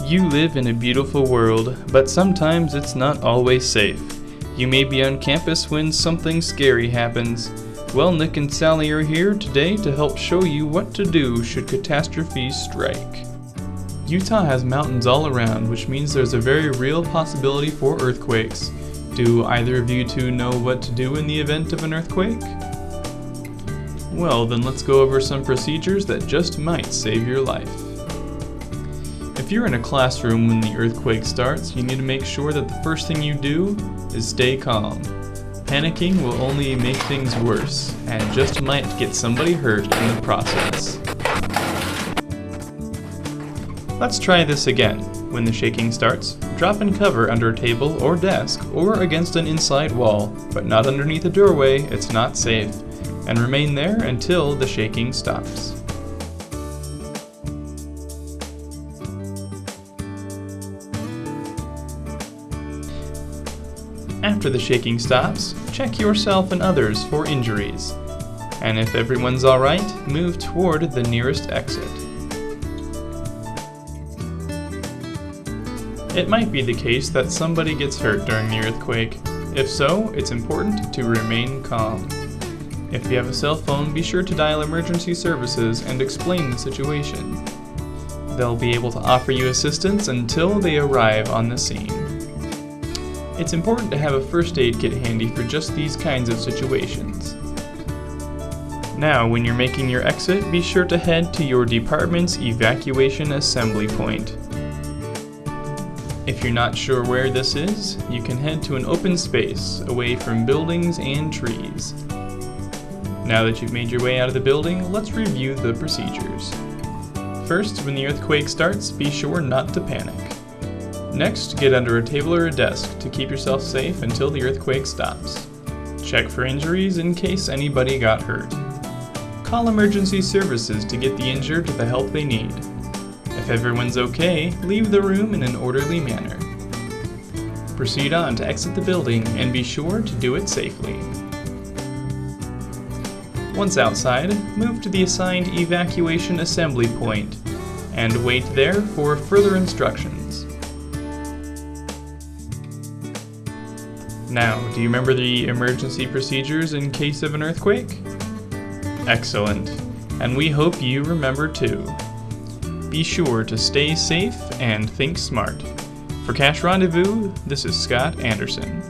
You live in a beautiful world, but sometimes it's not always safe. You may be on campus when something scary happens. Well, Nick and Sally are here today to help show you what to do should catastrophes strike. Utah has mountains all around, which means there's a very real possibility for earthquakes. Do either of you two know what to do in the event of an earthquake? Well, then let's go over some procedures that just might save your life. If you're in a classroom when the earthquake starts, you need to make sure that the first thing you do is stay calm. Panicking will only make things worse, and just might get somebody hurt in the process. Let's try this again. When the shaking starts, drop and cover under a table or desk or against an inside wall, but not underneath a doorway, it's not safe, and remain there until the shaking stops. After the shaking stops, check yourself and others for injuries. And if everyone's alright, move toward the nearest exit. It might be the case that somebody gets hurt during the earthquake. If so, it's important to remain calm. If you have a cell phone, be sure to dial emergency services and explain the situation. They'll be able to offer you assistance until they arrive on the scene. It's important to have a first aid kit handy for just these kinds of situations. Now, when you're making your exit, be sure to head to your department's evacuation assembly point. If you're not sure where this is, you can head to an open space away from buildings and trees. Now that you've made your way out of the building, let's review the procedures. First, when the earthquake starts, be sure not to panic. Next, get under a table or a desk to keep yourself safe until the earthquake stops. Check for injuries in case anybody got hurt. Call emergency services to get the injured the help they need. If everyone's okay, leave the room in an orderly manner. Proceed on to exit the building and be sure to do it safely. Once outside, move to the assigned evacuation assembly point and wait there for further instructions. Now, do you remember the emergency procedures in case of an earthquake? Excellent, and we hope you remember too. Be sure to stay safe and think smart. For Cash Rendezvous, this is Scott Anderson.